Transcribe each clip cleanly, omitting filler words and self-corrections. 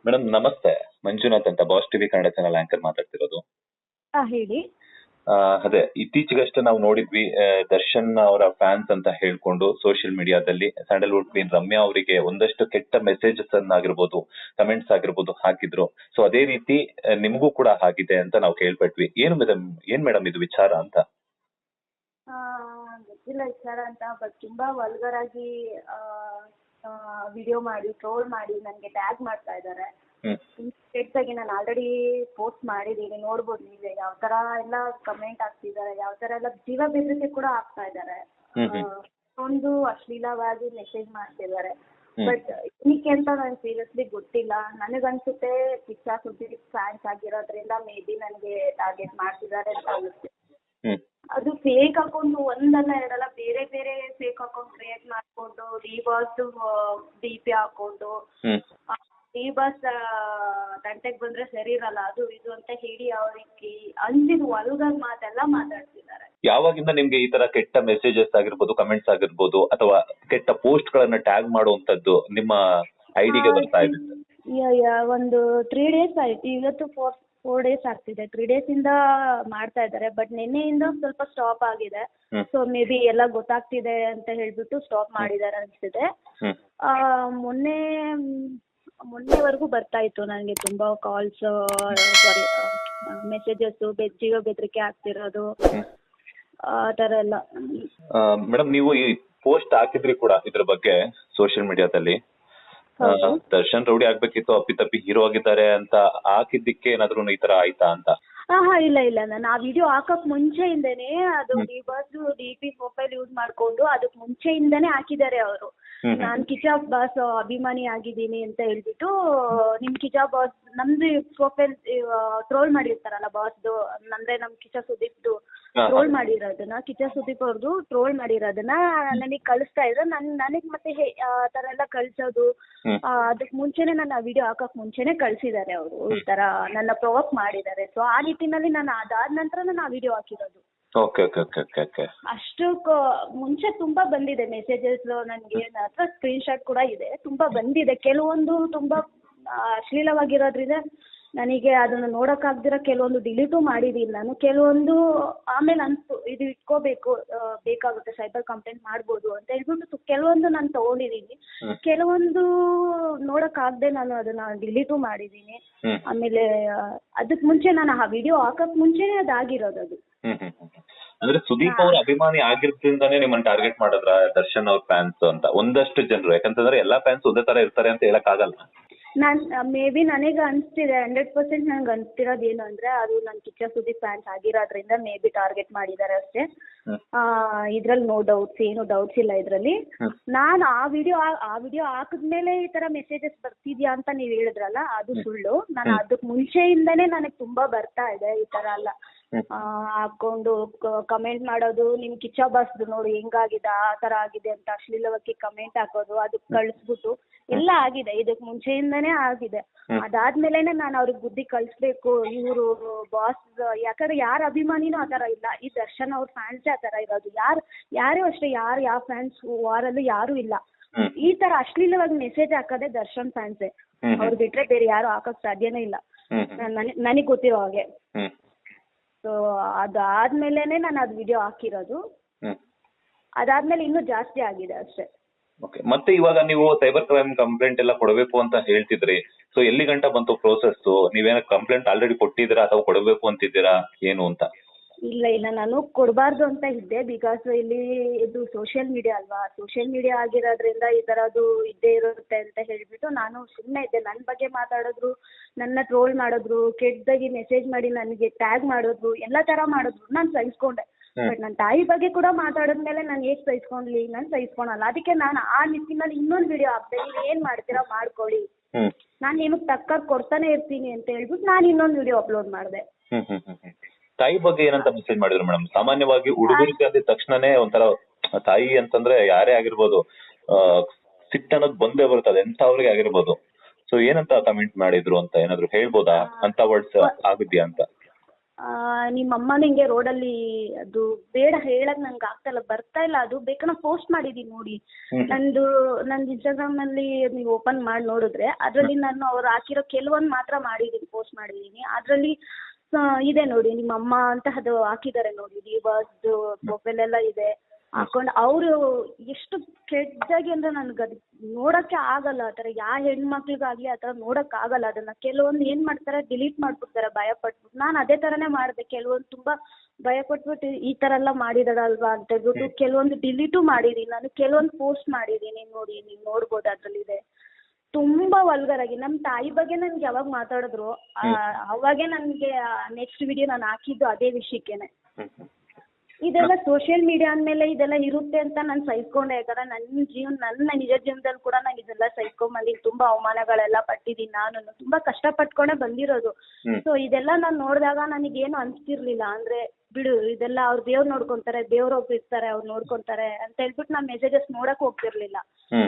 Madam ನಮಸ್ತೆ. ಮಂಜುನಾಥ್ ಅಂತ boss TV Kannada channel anchor ಮಾತಾಡ್ತಿರೋದು. ಹೇಳಿ. ಅದೇ ಇತ್ತೀಚೆಗಷ್ಟೇ ನಾವು ನೋಡಿದ್ವಿ, ದರ್ಶನ್ ಅವರ ಫ್ಯಾನ್ಸ್ ಅಂತ ಹೇಳ್ಕೊಂಡು ಸೋಷಿಯಲ್ ಮೀಡಿಯಾದಲ್ಲಿ ಸ್ಯಾಂಡಲ್ವುಡ್ ಕ್ವೀನ್ ರಮ್ಯಾ ಅವರಿಗೆ ಒಂದಷ್ಟು ಕೆಟ್ಟ ಮೆಸೇಜಸ್ ಆಗಿರ್ಬೋದು, ಕಮೆಂಟ್ಸ್ ಆಗಿರ್ಬೋದು ಹಾಕಿದ್ರು. ಸೊ ಅದೇ ರೀತಿ ನಿಮಗೂ ಕೂಡ ಆಗಿದೆ ಅಂತ ನಾವು ಕೇಳ್ಪಟ್ವಿ. ಏನ್ ಮೇಡಮ್ ಇದು ವಿಚಾರ ಅಂತ? ಗೊತ್ತಿಲ್ಲ ವಿಚಾರ ಅಂತ, ಬಟ್ ತುಂಬಾ ವಲ್ಗರ್ ಆಗಿ ವಿಡಿಯೋ ಮಾಡಿ ಟ್ರೋಲ್ ಮಾಡಿ ನನಗೆ ಟ್ಯಾಗ್ ಮಾಡ್ತಾ ಇದ್ದಾರೆ. ಕೆಟ್ಟಾಗಿ ನಾನು ಆಲ್ರೆಡಿ ಪೋಸ್ಟ್ ಮಾಡಿದ್ದೀನಿ, ನೋಡ್ಬೋದು ನೀವೇ ಯಾವ ತರ ಎಲ್ಲ ಕಮೆಂಟ್ ಆಗ್ತಿದ್ದಾರೆ, ಯಾವ ತರ ಎಲ್ಲ ಜೀವ ಬೆದರಿಕೆ ಕೂಡ ಆಗ್ತಾ ಇದ್ದಾರೆ. ಒಂದು ಅಶ್ಲೀಲವಾಗಿ ಮೆಸೇಜ್ ಮಾಡ್ತಿದ್ದಾರೆ. ಬಟ್ ಏನಕ್ಕೆ ಅಂತ ನನಗೆ ಸೀರಿಯಸ್ಲಿ ಗೊತ್ತಿಲ್ಲ. ನನಗನ್ಸುತ್ತೆ ಕಿಚ್ಚ ಸುದೀಪ್ ಫ್ಯಾನ್ಸ್ ಆಗಿರೋದ್ರಿಂದ ಮೇ ಬಿ ನನಗೆ ಟಾರ್ಗೆಟ್ ಮಾಡ್ತಿದ್ದಾರೆ ಅಂತ ಅನಿಸುತ್ತೆ. ಅದು ಫೇಕ್ ಅಕೌಂಟ್ ಒಂದಲ್ಲ ಎರಡಲ್ಲ, ಬೇರೆ ಬೇರೆ ಫೇಕ್ ಅಕೌಂಟ್ ಕ್ರಿಯೇಟ್ ಮಾಡ್ಕೊಂಡು ಡಿ ಬಾಸ್ DP ಹಾಕೊಂಡು ಡಿ ಬಾಸ್ ತಂಟೆಗೆ ಬಂದ್ರೆ ಸರಿ ಇರಲ್ಲ ಅದು ಇದು ಅಂತ ಹೇಳಿ ಅವ್ರಿಗೆ ಅಂಜಿದ್ ವಲ್ಗರ್ ಮಾತೆಲ್ಲ ಮಾತಾಡ್ತಿದ್ದಾರೆ. ಯಾವಾಗಿಂದ ನಿಮ್ಗೆ ಈ ತರ ಕೆಟ್ಟ ಮೆಸೇಜಸ್ ಆಗಿರ್ಬೋದು, ಕಮೆಂಟ್ಸ್ ಆಗಿರ್ಬೋದು, ಅಥವಾ ಕೆಟ್ಟ ಪೋಸ್ಟ್ ಗಳನ್ನ ಟ್ಯಾಗ್ ಮಾಡುವಂತದ್ದು ನಿಮ್ಮ ಐಡಿಗೆ ಬರ್ತಾ ಇದೆ? ಒಂದು 3 days ಆಯ್ತು. ಇವತ್ತು 4 days ಆಗ್ತಿದೆ. 3 days ಇಂದ ಮಾಡ್ತಾ ಇದ್ದಾರೆ. ಬಟ್ ನಿನ್ನೆಯಿಂದ ಸ್ವಲ್ಪ ಸ್ಟಾಪ್ ಆಗಿದೆ. ಸೊ ಮೇ ಬಿ ಎಲ್ಲ ಗೊತ್ತಾಗ್ತಿದೆ ಅಂತ ಹೇಳ್ಬಿಟ್ಟು ಸ್ಟಾಪ್ ಮಾಡಿದ್ದಾರೆ ಅನ್ಸ್ತಿದೆ. ಮೊನ್ನೆವರೆಗೂ ಬರ್ತಾ ಇತ್ತು ನನಗೆ ತುಂಬಾ ಕಾಲ್ಸ್, ಸಾರಿ ಮೆಸೇಜಸ್, ಜೀವ ಬೆದರಿಕೆ ಆಗ್ತಿರೋದು ಆ ತರ ಎಲ್ಲ. ಮೇಡಮ್ ನೀವು ಈ ಪೋಸ್ಟ್ ಹಾಕಿದ್ರಿ ಕೂಡ ಇದ್ರ ಬಗ್ಗೆ ಸೋಷಿಯಲ್ ಮೀಡಿಯಾದಲ್ಲಿ, ದರ್ಶನ್ ರೌಡಿ ಆಗ್ಬೇಕಿತ್ತು, ಅಪ್ಪಿತಪ್ಪಿ ಹೀರೋ ಆಗಿದ್ದಾರೆ ಅಂತ ಹಾಕಿದ್ದಕ್ಕೆ ಏನಾದ್ರು ಈ ತರ ಆಯ್ತಾ ಅಂತ? ಇಲ್ಲ ನಾನು ಆ ವಿಡಿಯೋ ಹಾಕಕ್ ಮುಂಚೆಯಿಂದನೇ ಅದು D boss DP profile use ಮಾಡ್ಕೊಂಡು ಅದಕ್ ಮುಂಚೆಯಿಂದನೇ ಹಾಕಿದ್ದಾರೆ ಅವರು. ನಾನ್ ಕಿಚ್ಚ ಬಾಸ್ ಅಭಿಮಾನಿ ಆಗಿದ್ದೀನಿ ಅಂತ ಹೇಳ್ಬಿಟ್ಟು ನಿಮ್ ಕಿಚ್ಚ ಬಾಸ್ ನಮ್ದು ಪ್ರೊಫೈಲ್ ಟ್ರೋಲ್ ಮಾಡಿರ್ತಾರಲ್ಲ ಬಾಸ್ದು, ಅಂದ್ರೆ ನಮ್ ಕಿಚ್ಚ ಸುದೀಪ್ದು ಟ್ರೋಲ್ ಮಾಡಿರೋದನ್ನ, ಕಿಚ್ಚ ಸುದೀಪ್ ಅವ್ರದ್ದು ಟ್ರೋಲ್ ಮಾಡಿರೋದನ್ನ ನನಗೆ ಕಳಿಸ್ತಾ ಇದ್ರು. ನನಗ್ ಮತ್ತೆ ಆ ತರ ಎಲ್ಲ ಕಳ್ಸೋದು ಅದಕ್ ಮುಂಚೆನೆ ನನ್ನ ವಿಡಿಯೋ ಹಾಕಕ್ ಮುಂಚೆನೆ ಕಳ್ಸಿದ್ದಾರೆ ಅವರು. ಈ ತರ ನನ್ನ ಪ್ರೊವೋಕ್ ಮಾಡಿದ್ದಾರೆ. ಸೊ ಆ ನಿಟ್ಟಿನಲ್ಲಿ ನಾನು ಅದಾದ ನಂತರ ನಾನು ಆ ವಿಡಿಯೋ ಹಾಕಿರೋದು. ಅಷ್ಟು ಮುಂಚೆ ತುಂಬಾ ಬಂದಿದೆ ಮೆಸೇಜಸ್, ನನಗೆ ನನ್ನ ಹತ್ರ ಸ್ಕ್ರೀನ್ ಶಾಟ್ ಕೂಡ ಇದೆ. ತುಂಬಾ ಬಂದಿದೆ. ಕೆಲವೊಂದು ತುಂಬಾ ಅಶ್ಲೀಲವಾಗಿರೋದ್ರಿಂದ ನನಗೆ ಅದನ್ನು ನೋಡೋಕ್ಕಾಗ್ದಿರೋ ಕೆಲವೊಂದು ಡಿಲೀಟು ಮಾಡಿದ್ದೀನಿ ನಾನು. ಕೆಲವೊಂದು ಆಮೇಲೆ ಅನ್ಸ್ತು ಇದು ಇಟ್ಕೋಬೇಕು, ಬೇಕಾಗುತ್ತೆ, ಸೈಬರ್ ಕಂಪ್ಲೇಂಟ್ ಮಾಡ್ಬೋದು ಅಂತ ಹೇಳ್ಬಿಟ್ಟು ಕೆಲವೊಂದು ನಾನು ತಗೊಂಡಿದ್ದೀನಿ. ಕೆಲವೊಂದು ನೋಡೋಕ್ಕಾಗದೆ ನಾನು ಅದನ್ನ ಡಿಲೀಟು ಮಾಡಿದ್ದೀನಿ. ಆಮೇಲೆ ಅದಕ್ಕೆ ಮುಂಚೆ ನಾನು ಆ ವಿಡಿಯೋ ಹಾಕಕ್ ಮುಂಚೆನೆ ಅದಾಗಿರೋದು ಅದು. ಅಂದ್ರೆ ಸುದೀಪ್ ಅವ್ರ ಅಭಿಮಾನಿ ಆಗಿರೋದ್ರಿಂದಾನೇ ನಿಮ್ಮನ್ನ ಟಾರ್ಗೆಟ್ ಮಾಡಿದ್ರ ದರ್ಶನ್ ಅವ್ರ ಫ್ಯಾನ್ಸ್ ಅಂತ ಒಂದಷ್ಟು ಜನರು? ಯಾಕಂತಂದ್ರೆ ಎಲ್ಲಾ ಫ್ಯಾನ್ಸ್ ಒಂದೇ ತರ ಇರ್ತಾರೆ ಅಂತ ಹೇಳಕ್ ಆಗಲ್ಲ. ಮೇ ಬಿ ನನಗೆ ಅನಿಸ್ತಿದೆ 100% ನನಗೆ ಅನಿಸ್ತಿರೋದು ಏನು ಅಂದ್ರೆ ಅದು ನನ್ನ ಕಿಚ್ಚ ಸುದೀಪ್ ಫ್ಯಾನ್ಸ್ ಆಗಿರೋದ್ರಿಂದ ಮೇ ಬಿ ಟಾರ್ಗೆಟ್ ಮಾಡಿದ್ದಾರೆ ಅಷ್ಟೇ. ಇದ್ರಲ್ಲಿ ನೋ ಡೌಟ್ಸ್, ಏನು ಡೌಟ್ಸ್ ಇಲ್ಲ ಇದ್ರಲ್ಲಿ. ನಾನು ಆ ವಿಡಿಯೋ ಹಾಕಿದ್ಮೇಲೆ ಈ ತರ ಮೆಸೇಜಸ್ ಬರ್ತಿದ್ಯಾ ಅಂತ ನೀವ್ ಹೇಳಿದ್ರಲ್ಲ, ಅದು ಸುಳ್ಳು. ನಾನು ಅದಕ್ಕೆ ಮುಂಚೆಯಿಂದನೇ ನನಗೆ ತುಂಬಾ ಬರ್ತಾ ಇದೆ ಈ ತರ ಎಲ್ಲ ಹಾಕೊಂಡು ಕಮೆಂಟ್ ಮಾಡೋದು. ನಿಮ್ ಕಿಚ್ಚ ಬಾಸ್ದು ನೋಡಿ ಹೆಂಗಾಗಿದೆ, ಆ ತರ ಆಗಿದೆ ಅಂತ ಅಶ್ಲೀಲವಾಗಿ ಕಮೆಂಟ್ ಹಾಕೋದು, ಅದಕ್ಕೆ ಕಳಿಸ್ಬಿಟ್ಟು ಎಲ್ಲ ಆಗಿದೆ. ಇದಕ್ ಮುಂಚೆಯಿಂದನೇ ಆಗಿದೆ. ಅದಾದ್ಮೇಲೆನೆ ನಾನು ಅವ್ರಿಗೆ ಬುದ್ಧಿ ಕಳಿಸ್ಬೇಕು. ಇವರು ಬಾಸ್ ಯಾಕಂದ್ರೆ ಯಾರ ಅಭಿಮಾನಿನೂ ಆ ತರ ಇಲ್ಲ. ಈ ದರ್ಶನ್ ಅವ್ರ ಫ್ಯಾನ್ಸೇ ಆ ತರ ಇರೋದು. ಯಾರು ಅಷ್ಟೇ, ಯಾವ ಫ್ಯಾನ್ಸ್ ವಾರಲ್ಲೂ ಯಾರು ಇಲ್ಲ. ಈ ತರ ಅಶ್ಲೀಲವಾಗಿ ಮೆಸೇಜ್ ಹಾಕೋದೇ ದರ್ಶನ್ ಫ್ಯಾನ್ಸೇ. ಅವ್ರು ಬಿಟ್ರೆ ಬೇರೆ ಯಾರು ಹಾಕಕ್ ಸಾಧ್ಯನೇ ಇಲ್ಲ ನನಗ್ ಗೊತ್ತಿರೋ ಹಾಗೆ. ಸೊ ಅದಾದ್ಮೇಲೆನೆ ನಾನು ಅದು ವಿಡಿಯೋ ಹಾಕಿರೋದು. ಅದಾದ್ಮೇಲೆ ಇನ್ನೂ ಜಾಸ್ತಿ ಆಗಿದೆ ಅಷ್ಟೇ. ಮತ್ತೆ ಇವಾಗ ನೀವು ಸೈಬರ್ ಕ್ರೈಮ್ ಕಂಪ್ಲೇಂಟ್ ಎಲ್ಲ ಕೊಡಬೇಕು ಅಂತ ಹೇಳ್ತಿದ್ರಿ. ಸೊ ಎಲ್ಲಿ ಗಂಟ ಬಂತು ಪ್ರೋಸೆಸ್? ನೀವೇನ ಕಂಪ್ಲೇಂಟ್ ಆಲ್ರೆಡಿ ಕೊಟ್ಟಿದ್ದೀರಾ ಅಥವಾ ಕೊಡಬೇಕು ಅಂತಿದ್ದೀರಾ ಏನು ಅಂತ? ಇಲ್ಲ ನಾನು ಕೊಡಬಾರ್ದು ಅಂತ ಇದ್ದೆ. ಬಿಕಾಸ್ ಇಲ್ಲಿ ಇದು ಸೋಷಿಯಲ್ ಮೀಡಿಯಾ ಅಲ್ವಾ, ಸೋಷಿಯಲ್ ಮೀಡಿಯಾ ಆಗಿರೋದ್ರಿಂದ ಈ ಥರದ್ದು ಇದ್ದೇ ಇರುತ್ತೆ ಅಂತ ಹೇಳಿಬಿಟ್ಟು ನಾನು ಸುಮ್ಮನೆ ಇದ್ದೆ. ನನ್ನ ಬಗ್ಗೆ ಮಾತಾಡಿದ್ರು, ನನ್ನ ಟ್ರೋಲ್ ಮಾಡಿದ್ರು, ಕೆಟ್ಟದಾಗಿ ಮೆಸೇಜ್ ಮಾಡಿ ನನಗೆ ಟ್ಯಾಗ್ ಮಾಡಿದ್ರು, ಎಲ್ಲ ಥರ ಮಾಡಿದ್ರು. ನಾನು ಸಹಿಸ್ಕೊಂಡೆ. ಬಟ್ ನನ್ನ ತಾಯಿ ಬಗ್ಗೆ ಕೂಡ ಮಾತಾಡಿದ್ಮೇಲೆ ನಾನು ಹೇಗೆ ಸಹಿಸ್ಕೊಂಡ್ಲಿ? ನಾನು ಸಹಿಸ್ಕೊಳಲ್ಲ. ಅದಕ್ಕೆ ನಾನು ಆ ನಿಟ್ಟಿನಲ್ಲಿ ಇನ್ನೊಂದು ವಿಡಿಯೋ ಹಾಕ್ದೆ. ನೀವು ಏನು ಮಾಡ್ತೀರಾ ಮಾಡ್ಕೊಳ್ಳಿ, ನಾನು ನಿಮಗೆ ತಕ್ಕಾಗಿ ಕೊಡ್ತಾನೆ ಇರ್ತೀನಿ ಅಂತ ಹೇಳ್ಬಿಟ್ಟು ನಾನು ಇನ್ನೊಂದು ವಿಡಿಯೋ ಅಪ್ಲೋಡ್ ಮಾಡಿದೆ. ತಾಯಿ ಬಗ್ಗೆ ಏನಂತ ಮೆಸೇಜ್ ಮಾಡಿದ್ರು ಮೇಡಮ್? ಸಾಮಾನ್ಯವಾಗಿ ಹುಡುಗರಿಗೆ ಅಂದಿದ ತಕ್ಷಣನೇ ಒಂಥರ ತಾಯಿ ಅಂತಂದ್ರೆ ಯಾರೇ ಆಗಿರ್ಬೋದು, ಸಿಟ್ಟು ಅನ್ನೋದು ಬಂದೇ ಬರ್ತದೆ, ಎಂತವ್ರಿಗೆ ಆಗಿರ್ಬೋದು. ಸೊ ಏನಂತ ಕಮೆಂಟ್ ಮಾಡಿದ್ರು ಅಂತ ಏನಾದ್ರು ಹೇಳ್ಬೋದಾ? ಅಂತ ವರ್ಡ್ಸ್ ಆಗಿದ್ಯಾ ಅಂತ? ನಿಮ್ಮ ಅಮ್ಮನ ಹಿಂಗೆ ರೋಡಲ್ಲಿ ಅದು ಬೇಡ ಹೇಳಕ್ ನಂಗೆ ಆಗ್ತಾ ಇಲ್ಲ, ಬರ್ತಾ ಇಲ್ಲ. ಅದು ಬೇಕಾದ್ರೆ ಪೋಸ್ಟ್ ಮಾಡಿದೀನಿ ನೋಡಿ. ನಂದು ಇನ್ಸ್ಟಾಗ್ರಾಮ್ ನಲ್ಲಿ ನೀವು ಓಪನ್ ಮಾಡಿ ನೋಡಿದ್ರೆ ಅದ್ರಲ್ಲಿ ನಾನು ಅವ್ರು ಹಾಕಿರೋ ಕೆಲವೊಂದು ಮಾತ್ರ ಮಾಡಿದೀನಿ, ಪೋಸ್ಟ್ ಮಾಡಿದೀನಿ. ಅದ್ರಲ್ಲಿ ಇದೆ ನೋಡಿ, ನಿಮ್ಮ ಅಮ್ಮ ಅಂತ ಅದು ಹಾಕಿದ್ದಾರೆ ನೋಡಿ, ಡಿವರ್ಸ್ದು ಪ್ರೊಫೈಲ್ ಎಲ್ಲ ಇದೆ ಹಾಕೊಂಡು. ಅವರು ಎಷ್ಟು ಕೆಟ್ಟದಾಗಿ ಅಂದ್ರೆ ನನ್ಗೆ ಅದು ನೋಡಕ್ಕೆ ಆಗಲ್ಲ. ಆ ಥರ ಯಾವ ಹೆಣ್ಮಕ್ಳಿಗಾಗ್ಲಿ ಆ ಥರ ನೋಡಕ್ ಆಗಲ್ಲ. ಅದನ್ನ ಕೆಲವೊಂದು ಏನ್ ಮಾಡ್ತಾರೆ, ಡಿಲೀಟ್ ಮಾಡ್ಬಿಡ್ತಾರೆ ಭಯ ಪಟ್ಬಿಟ್ಟು. ನಾನು ಅದೇ ಥರನೇ ಮಾಡಿದೆ. ಕೆಲವೊಂದು ತುಂಬಾ ಭಯ ಪಟ್ಬಿಟ್ಟು ಈ ಥರ ಎಲ್ಲ ಮಾಡಿದಾರಲ್ವಾ ಅಂತ ಹೇಳ್ಬಿಟ್ಟು ಕೆಲವೊಂದು ಡಿಲೀಟು ಮಾಡಿದೀನಿ. ನಾನು ಕೆಲವೊಂದು ಪೋಸ್ಟ್ ಮಾಡಿದೀನಿ ನೋಡಿ, ನೀವು ನೋಡ್ಬೋದು ಅದ್ರಲ್ಲಿದೆ. ತುಂಬಾ ವಲ್ಗರ್ ಆಗಿ ನಮ್ಮ ತಾಯಿ ಬಗ್ಗೆ ನನ್ಗೆ ಯಾವಾಗ ಮಾತಾಡಿದ್ರು ಅವಾಗೆ ನನಗೆ ನೆಕ್ಸ್ಟ್ ವಿಡಿಯೋ ನಾನು ಹಾಕಿದ್ದು ಅದೇ ವಿಷಯಕ್ಕೇನೆ. ಇದೆಲ್ಲ ಸೋಷಿಯಲ್ ಮೀಡಿಯಾ ಅಂದಮೇಲೆ ಇದೆಲ್ಲ ಇರುತ್ತೆ ಅಂತ ನಾನು ಸಹಿಸ್ಕೊಂಡೆ. ಯಾಕಂದ್ರೆ ನನ್ನ ನಿಜ ಜೀವನದಲ್ಲಿ ಕೂಡ ನಾನು ಇದೆಲ್ಲ ಸಹಿಸ್ಕೊಂಡ್ಬಂದಿದ್ದೀನಿ. ತುಂಬಾ ಅವಮಾನಗಳೆಲ್ಲ ಪಟ್ಟಿದ್ದೀನಿ. ನಾನು ತುಂಬಾ ಕಷ್ಟಪಟ್ಕೊಂಡೇ ಬಂದಿರೋದು. ಸೊ ಇದೆಲ್ಲ ನಾನು ನೋಡಿದಾಗ ನನಗೇನು ಅನಿಸ್ತಿರ್ಲಿಲ್ಲ. ಅಂದ್ರೆ ಬಿಡು, ಇದೆಲ್ಲ ಅವ್ರು ದೇವ್ರು ನೋಡ್ಕೊಂತಾರೆ, ದೇವ್ರೊಬ್ರು ಇರ್ತಾರೆ, ಅವ್ರು ನೋಡ್ಕೊಂತಾರೆ ಅಂತ ಹೇಳ್ಬಿಟ್ಟು ನಾನು ಮೆಸೇಜಸ್ ನೋಡಕ್ ಹೋಗ್ತಿರ್ಲಿಲ್ಲ.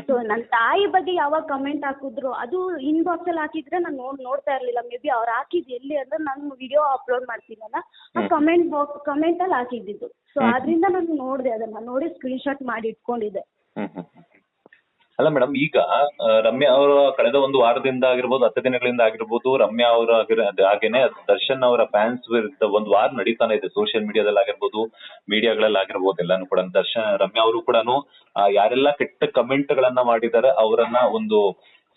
ಸೊ ನನ್ನ ತಾಯಿ ಬಗ್ಗೆ ಯಾವಾಗ ಕಮೆಂಟ್ ಹಾಕಿದ್ರು ಅದು ಇನ್ಬಾಕ್ಸ್ ಅಲ್ಲಿ ಹಾಕಿದ್ರೆ ನಾನು ನೋಡ್ತಾ ಇರ್ಲಿಲ್ಲ. ಮೇ ಬಿ ಅವ್ರು ಹಾಕಿದ್ ಎಲ್ಲಿ ಅಂದ್ರೆ ನಾನು ವಿಡಿಯೋ ಅಪ್ಲೋಡ್ ಮಾಡ್ತೀನಲ್ಲ ಆ ಕಮೆಂಟ್ ಅಲ್ಲಿ ಹಾಕಿದ್ದು. ಸೊ ಆದ್ರಿಂದ ನಾನು ನೋಡಿದೆ, ಅದನ್ನ ನೋಡಿ ಸ್ಕ್ರೀನ್ ಶಾಟ್ ಮಾಡಿ ಇಟ್ಕೊಂಡಿದ್ದೆ. ಅಲ್ಲ ಮೇಡಮ್, ಈಗ ರಮ್ಯಾ ಅವರ ಕಳೆದ ಒಂದು ವಾರದಿಂದ ಆಗಿರ್ಬೋದು, 10 ದಿನಗಳಿಂದ ಆಗಿರ್ಬೋದು, ರಮ್ಯಾ ಅವರ ಹಾಗೇನೆ ದರ್ಶನ್ ಅವರ ಫ್ಯಾನ್ಸ್ ವಿರುದ್ಧ ಒಂದು ವಾರ ನಡೀತಾನೆ ಇದೆ ಸೋಷಿಯಲ್ ಮೀಡಿಯಾದಲ್ಲಿ ಆಗಿರ್ಬೋದು, ಮೀಡಿಯಾಗಳಲ್ಲಿ ಆಗಿರ್ಬೋದು, ಎಲ್ಲಾನು ಕೂಡ. ರಮ್ಯಾ ಅವರು ಕೂಡ ಯಾರೆಲ್ಲ ಕೆಟ್ಟ ಕಮೆಂಟ್ ಗಳನ್ನ ಮಾಡಿದ್ದಾರೆ ಅವರನ್ನ ಒಂದು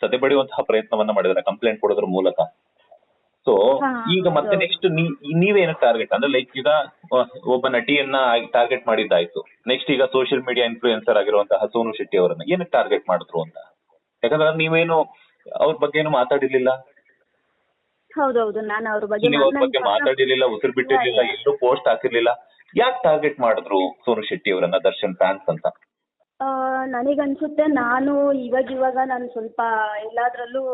ಸದೆಬಡಿಯುವಂತಹ ಪ್ರಯತ್ನವನ್ನ ಮಾಡಿದ್ದಾರೆ ಕಂಪ್ಲೇಂಟ್ ಕೊಡೋದ್ರ ಮೂಲಕ. ಸೊ ಈಗ ಮತ್ತೆ ನೆಕ್ಸ್ಟ್ ನೀವೇನ ಟಾರ್ಗೆಟ್ ಅಂದ್ರೆ ಲೈಕ್ ಈಗ ಒಬ್ಬ ನಟಿಯನ್ನ ಟಾರ್ಗೆಟ್ ಮಾಡಿದ್ದಾಯ್ತು, ನೆಕ್ಸ್ಟ್ ಈಗ ಸೋಷಿಯಲ್ ಮೀಡಿಯಾ ಇನ್ಫ್ಲೂಯೆನ್ಸರ್ ಆಗಿರುವಂತಹ ಸೋನು ಶೆಟ್ಟಿ ಅವರನ್ನ ಏನಕ್ಕೆ ಟಾರ್ಗೆಟ್ ಮಾಡಿದ್ರು ಅಂತ? ಯಾಕಂದ್ರೆ ನೀವೇನು ಅವ್ರ ಬಗ್ಗೆ ಏನು ಮಾತಾಡಿರ್ಲಿಲ್ಲ. ಹೌದೌದು, ನಾನು ಅವ್ರ ಬಗ್ಗೆ ಮಾತಾಡಿರ್ಲಿಲ್ಲ, ಉಸಿರು ಬಿಟ್ಟಿರ್ಲಿಲ್ಲ, ಎಲ್ಲೂ ಪೋಸ್ಟ್ ಹಾಕಿರ್ಲಿಲ್ಲ. ಯಾಕೆ ಟಾರ್ಗೆಟ್ ಮಾಡಿದ್ರು ಸೋನು ಶೆಟ್ಟಿ ಅವರನ್ನ ದರ್ಶನ್ ಫ್ಯಾನ್ಸ್ ಅಂತ? ನನಗನ್ಸುತ್ತೆ ನಾನು ಇವಾಗ ನಾನು ಸ್ವಲ್ಪ ಎಲ್ಲಾದ್ರಲ್ಲೂ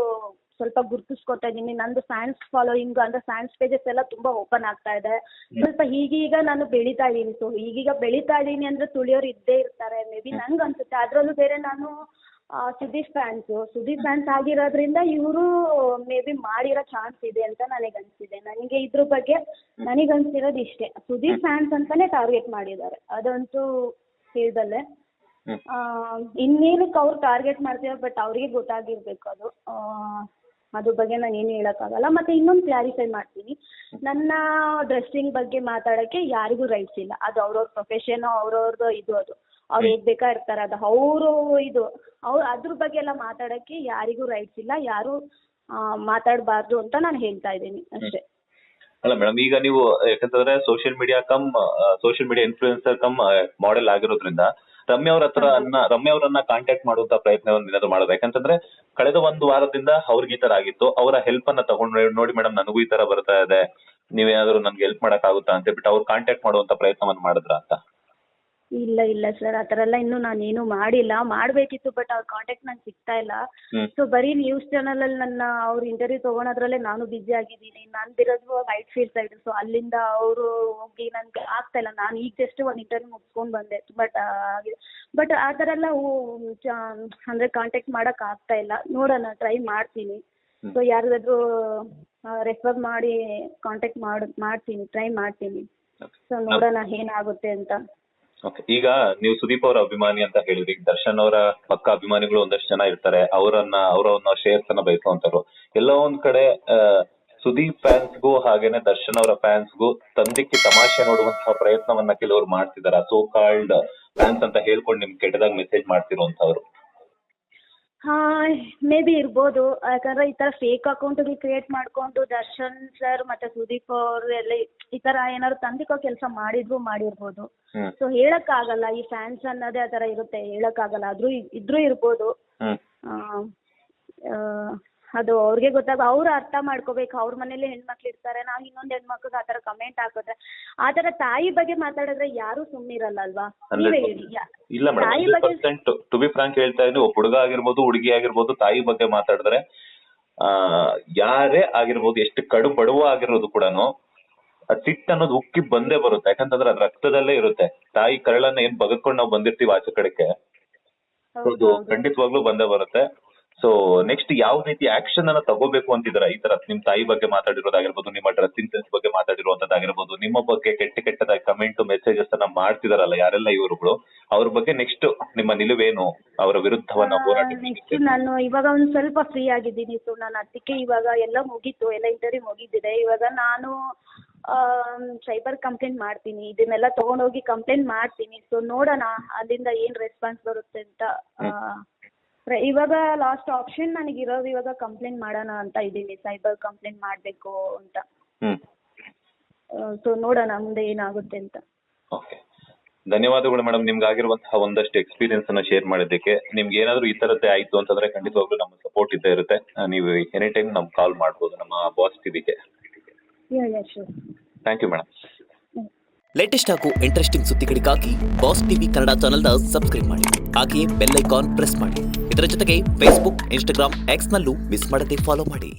ಸ್ವಲ್ಪ ಗುರ್ತಿಸ್ಕೊತಾ ಇದ್ದೀನಿ. ನಂದು ಫ್ಯಾನ್ಸ್ ಫಾಲೋಯಿಂಗ್ ಅಂದ್ರೆ ಫ್ಯಾನ್ಸ್ ಪೇಜಸ್ ಎಲ್ಲ ತುಂಬಾ ಓಪನ್ ಆಗ್ತಾ ಇದೆ. ಸ್ವಲ್ಪ ಈಗೀಗ ನಾನು ಬೆಳೀತಾ ಇದ್ದೀನಿ. ಸೊ ಈಗೀಗ ಬೆಳೀತಾ ಇದ್ದೀನಿ ಅಂದ್ರೆ ತುಳಿಯೋರು ಇದ್ದೇ ಇರ್ತಾರೆ. ಮೇ ಬಿ ನಂಗೆ ಅನ್ಸುತ್ತೆ. ಅದ್ರಲ್ಲೂ ಬೇರೆ ನಾನು ಸುದೀಪ್ ಫ್ಯಾನ್ಸ್ ಆಗಿರೋದ್ರಿಂದ ಇವರು ಮೇ ಬಿ ಮಾಡಿರೋ ಚಾನ್ಸ್ ಇದೆ ಅಂತ ನನಗೆ ಅನ್ಸಿದೆ. ನನಗೆ ಇದ್ರ ಬಗ್ಗೆ ನನಗನ್ಸಿರೋದು ಇಷ್ಟೇ, ಸುದೀಪ್ ಫ್ಯಾನ್ಸ್ ಅಂತಾನೆ ಟಾರ್ಗೆಟ್ ಮಾಡಿದ್ದಾರೆ, ಅದಂತೂ ಹೇಳ್ದಲ್ಲೇ. ಇನ್ನೇನಕ್ಕೆ ಅವ್ರು ಟಾರ್ಗೆಟ್ ಮಾಡ್ತಿದ್ದಾರೆ, ಬಟ್ ಅವ್ರಿಗೆ ಗೊತ್ತಾಗಿರ್ಬೇಕು ಅದು. ಅದ್ರ ಬಗ್ಗೆ ನಾನು ಏನು ಹೇಳೋಕ್ಕಾಗಲ್ಲ. ಮತ್ತೆ ಇನ್ನೊಂದು ಕ್ಲಾರಿಫೈ ಮಾಡ್ತೀನಿ, ನನ್ನ ಡ್ರೆಸ್ಸಿಂಗ್ ಬಗ್ಗೆ ಮಾತಾಡೋಕ್ಕೆ ಯಾರಿಗೂ ರೈಟ್ಸ್ ಇಲ್ಲ. ಅದು ಅವ್ರವ್ರ ಪ್ರೊಫೆಷನ್, ಅವ್ರವ್ರದ್ದು ಇದು. ಅದು ಅವ್ರು ಹೇಗೆ ಬೇಕಾ ಇರ್ತಾರೆ, ಅದು ಅವರು ಇದು ಅದ್ರ ಬಗ್ಗೆ ಎಲ್ಲ ಮಾತಾಡೋಕ್ಕೆ ಯಾರಿಗೂ ರೈಟ್ಸ್ ಇಲ್ಲ. ಯಾರು ಮಾತಾಡಬಾರ್ದು ಅಂತ ನಾನು ಹೇಳ್ತಾ ಇದ್ದೀನಿ ಅಷ್ಟೇ. ಅಲ್ಲ ಮೇಡಮ್, ಈಗ ನೀವು ಯಾಕಂತಂದ್ರೆ social media influencer come model ಆಗಿರೋದ್ರಿಂದ ರಮ್ಯಾ ಅವರನ್ನ ಕಾಂಟ್ಯಾಕ್ಟ್ ಮಾಡುವಂತ ಪ್ರಯತ್ನವನ್ನು ಏನಾದ್ರು ಮಾಡೋದು? ಯಾಕಂತಂದ್ರೆ ಕಳೆದ ಒಂದು ವಾರದಿಂದ ಅವ್ರಿಗೆ ಈ ತರ ಆಗಿತ್ತು. ಅವರ ಹೆಲ್ಪ್ ಅನ್ನ ತಗೊಂಡು ನೋಡಿ ಮೇಡಮ್ ನನಗೂ ಈ ತರ ಬರ್ತಾ ಇದೆ, ನೀವೇನಾದ್ರು ನನ್ಗೆ ಹೆಲ್ಪ್ ಮಾಡಕ್ ಆಗುತ್ತಾ ಅಂತ ಹೇಳ್ಬಿಟ್ಟು ಅವ್ರು ಕಾಂಟ್ಯಾಕ್ಟ್ ಮಾಡುವಂತ ಪ್ರಯತ್ನವನ್ನು ಮಾಡಿದ್ರ ಅಂತ? ಇಲ್ಲ ಸರ್, ಆ ಥರ ಎಲ್ಲ ಇನ್ನೂ ನಾನೇನು ಮಾಡಿಲ್ಲ. ಮಾಡಬೇಕಿತ್ತು, ಬಟ್ ಅವ್ರ ಕಾಂಟ್ಯಾಕ್ಟ್ ನಂಗೆ ಸಿಗ್ತಾ ಇಲ್ಲ. ಸೊ ಬರೀ ನ್ಯೂಸ್ ಚಾನಲಲ್ಲಿ ಅವ್ರ ಇಂಟರ್ವ್ಯೂ ತೊಗೊಳೋದ್ರಲ್ಲೇ ನಾನು ಬ್ಯುಸಿ ಆಗಿದ್ದೀನಿ. ನಂದಿರೋದು ವೈಟ್ ಫೀಲ್ಡ್ ಸೈಡ್. ಸೊ ಅಲ್ಲಿಂದ ಅವರು ಹೋಗಿ ನನಗೆ ಆಗ್ತಾ ಇಲ್ಲ. ನಾನು ಈಗ ಜಸ್ಟ್ ಒಂದು ಇಂಟರ್ವ್ಯೂ ಮುಗಿಸ್ಕೊಂಡು ಬಂದೆ. ಬಟ್ ಆ ಥರ ಎಲ್ಲ ಅಂದರೆ ಕಾಂಟ್ಯಾಕ್ಟ್ ಮಾಡೋಕೆ ಆಗ್ತಾ ಇಲ್ಲ. ನೋಡೋಣ, ಟ್ರೈ ಮಾಡ್ತೀನಿ. ಸೊ ಯಾರಿಗಾದ್ರೂ ರೆಫರ್ ಮಾಡಿ ಕಾಂಟ್ಯಾಕ್ಟ್ ಮಾಡ್ತೀನಿ, ಟ್ರೈ ಮಾಡ್ತೀನಿ. ಸೊ ನೋಡೋಣ ಏನಾಗುತ್ತೆ ಅಂತ. ಓಕೆ, ಈಗ ನೀವು ಸುದೀಪ್ ಅವರ ಅಭಿಮಾನಿ ಅಂತ ಹೇಳಿದ್ರಿ. ದರ್ಶನ್ ಅವರ ಪಕ್ಕ ಅಭಿಮಾನಿಗಳು ಒಂದಷ್ಟು ಜನ ಇರ್ತಾರೆ, ಅವರನ್ನ ಶೇರ್ಸ್ ಅನ್ನ ಬಯಸುವಂತರು. ಎಲ್ಲೋ ಒಂದ್ ಕಡೆ ಸುದೀಪ್ ಫ್ಯಾನ್ಸ್ಗೂ ಹಾಗೇನೆ ದರ್ಶನ್ ಅವರ ಫ್ಯಾನ್ಸ್ಗೂ ತಂದಿಕ್ಕಿ ತಮಾಷೆ ನೋಡುವಂತಹ ಪ್ರಯತ್ನವನ್ನ ಕೆಲವರು ಮಾಡ್ತಿದಾರ. ಸೋ ಕಾಲ್ಡ್ ಫ್ಯಾನ್ಸ್ ಅಂತ ಹೇಳ್ಕೊಂಡು ನಿಮ್ಗೆ ಕೆಟ್ಟದಾಗ ಮೆಸೇಜ್ ಮಾಡ್ತಿರುವಂತವ್ರು. ಮೇ ಬಿ ಇರ್ಬೋದು. ಯಾಕಂದ್ರೆ ಈ ತರ ಫೇಕ್ ಅಕೌಂಟ್ಗಳು ಕ್ರಿಯೇಟ್ ಮಾಡ್ಕೊಂಡು ದರ್ಶನ್ ಸರ್ ಮತ್ತೆ ಸುದೀಪ್ ಅವರು ಎಲ್ಲ ಈ ತರ ಏನಾದ್ರು ತಂದಿಕ್ಕೋ ಕೆಲಸ ಮಾಡಿರ್ಬೋದು. ಸೊ ಹೇಳಕ್ ಆಗಲ್ಲ, ಈ ಫ್ಯಾನ್ಸ್ ಅನ್ನೋದೇ ಆ ತರ ಇರುತ್ತೆ, ಹೇಳಕ್ ಆಗಲ್ಲ. ಇದ್ರೂ ಇರ್ಬೋದು. ಅದು ಅವ್ರಿಗೆ ಗೊತ್ತಾಗ ಅವ್ರು ಅರ್ಥ ಮಾಡ್ಕೋಬೇಕು. ಅವ್ರ ಮನೇಲಿ ಹೆಣ್ಮಕ್ಳು ಇರ್ತಾರೆ, ನಾವು ಇನ್ನೊಂದ್ ಹೆಣ್ಮಕ್ಳಿಗೆ ಆತರ ಕಮೆಂಟ್ ಹಾಕಿದ್ರೆ, ಆತರ ತಾಯಿ ಬಗ್ಗೆ ಮಾತಾಡಿದ್ರೆ ಯಾರು ಸುಮ್ಮನಿರಲ್ಲ ಅಲ್ವಾ? ನೀವೇ ಹೇಳಿ. ಇಲ್ಲ ಮೇಡಮ್, ಟು ಬಿ ಫ್ರಾಂಕ್ ಹೇಳ್ತಾ ಇದ್ದೀನಿ, ಒಬ್ಬ ಹುಡುಗ ಆಗಿರ್ಬೋದು, ಹುಡುಗಿ ಆಗಿರ್ಬೋದು, ತಾಯಿ ಬಗ್ಗೆ ಮಾತಾಡಿದ್ರೆ ಯಾರೇ ಆಗಿರ್ಬೋದು, ಎಷ್ಟು ಕಡು ಬಡವ ಆಗಿರೋದು ಕೂಡ ಸಿಟ್ಟು ಅನ್ನೋದು ಉಕ್ಕಿ ಬಂದೇ ಬರುತ್ತೆ. ಯಾಕಂತಂದ್ರೆ ಅದ್ ರಕ್ತದಲ್ಲೇ ಇರುತ್ತೆ. ತಾಯಿ ಕರಳನ್ನ ಏನ್ ಬಗದ್ಕೊಂಡು ನಾವು ಬಂದಿರ್ತೀವಿ ಆಚೆ ಕಡೆಗೆ, ಅದು ಖಂಡಿತವಾಗ್ಲೂ ಬಂದೇ ಬರುತ್ತೆ. ಸೊ ನೆಕ್ಸ್ಟ್ ಯಾವ ರೀತಿ ಆಕ್ಷನ್ ಅನ್ನ ತಗೋಬೇಕು ಅಂತಿದಾರ? ಈ ತರ ನಿಮ್ ತಾಯಿ ಬಗ್ಗೆ ಮಾತಾಡಿರೋದಾಗಿರ್ಬೋದು, ನಿಮ್ಮ ಡ್ರೆಸ್ಸಿಂಗ್ ಸೆನ್ಸ್ ಬಗ್ಗೆ ಮಾತಾಡಿರುವಂತದ್ದಾಗಿರ್ಬೋದು, ನಿಮ್ಮ ಬಗ್ಗೆ ಕೆಟ್ಟದಾಗಿ ಕಮೆಂಟ್ ಮೆಸೇಜಸ್ ಅನ್ನ ಮಾಡ್ತಿದಾರಲ್ಲ ಯಾರೆಲ್ಲ ಇವರುಗಳು, ಅವ್ರ ಬಗ್ಗೆ ನೆಕ್ಸ್ಟ್ ನಿಮ್ಮ ನಿಲುವೇನು? ಅವರ ವಿರುದ್ಧವನ್ನ ಹೋರಾಟ ನೆಕ್ಸ್ಟ್ ನಾನು ಇವಾಗ ಒಂದು ಸ್ವಲ್ಪ ಫ್ರೀ ಆಗಿದ್ದೀನಿ. ಸೊ ನಾನು ಅದಕ್ಕೆ ಇವಾಗ ಎಲ್ಲ ಮುಗೀತು, ಎಲ್ಲ ಇಂಟರ್ವ್ಯೂ ಮುಗಿದಿದೆ. ಇವಾಗ ನಾನು ಸೈಬರ್ ಕಂಪ್ಲೇಂಟ್ ಮಾಡ್ತೀನಿ, ಇದನ್ನೆಲ್ಲ ತಗೊಂಡೋಗಿ ಕಂಪ್ಲೇಂಟ್ ಮಾಡ್ತೀನಿ. ಸೊ ನೋಡೋಣ ಅಲ್ಲಿಂದ ಏನು ರೆಸ್ಪಾನ್ಸ್ ಬರುತ್ತೆ ಅಂತ. ಇವಾಗ ಲಾಸ್ಟ್ ಆಪ್ಷನ್ ನನಗಿರೋದು ಇವಾಗ ಕಂಪ್ಲೇಂಟ್ ಮಾಡೋಣ ಅಂತ ಇದ್ದೀನಿ, ಸೈಬರ್ ಕಂಪ್ಲೇಂಟ್ ಮಾಡಬೇಕು ಅಂತ. ಸೊ ನೋಡೋಣ ಮುಂದೆ ಏನಾಗುತ್ತೆ ಅಂತ. ಓಕೆ, ಧನ್ಯವಾದಗಳು ಮೇಡಮ್, ನಿಮ್ಗೆ ಆಗಿರುವಂತಹ ಒಂದಷ್ಟು ಎಕ್ಸ್ಪೀರಿಯನ್ಸ್ ಅನ್ನ ಶೇರ್ ಮಾಡಿದ್ದಕ್ಕೆ. ನಿಮ್ಗೆ ಏನಾದ್ರು ಈ ತರದ್ದೇ ಆಯ್ತು ಅಂತಂದ್ರೆ ಖಂಡಿತವಾಗ್ಲೂ ನಮ್ಮ ಸಪೋರ್ಟ್ ಇದ್ದೇ ಇರುತ್ತೆ. ನೀವು ಎನಿ ಟೈಮ್ ನಮ್ಗೆ ಕಾಲ್ ಮಾಡ್ಬೋದು ನಮ್ಮ ಬಾಸ್ ಟಿವಿಗೆ. Thank you madam. ಲೇಟೆಸ್ಟ್ ಹಾಗೂ ಇಂಟ್ರೆಸ್ಟಿಂಗ್ ಸುದ್ದಿಗಳಿಗಾಗಿ ಬಾಸ್ ಟಿವಿ ಕನ್ನಡ ಚಾನೆಲ್ನ ಸಬ್ಸ್ಕ್ರೈಬ್ ಮಾಡಿ. ಹಾಗೆಯೇ ಬೆಲ್ ಐಕಾನ್ ಪ್ರೆಸ್ ಮಾಡಿ. ಇದರ ಜೊತೆಗೆ ಫೇಸ್ಬುಕ್, ಇನ್ಸ್ಟಾಗ್ರಾಮ್, ಎಕ್ಸ್ನಲ್ಲೂ ಮಿಸ್ ಮಾಡದೆ ಫಾಲೋ ಮಾಡಿ.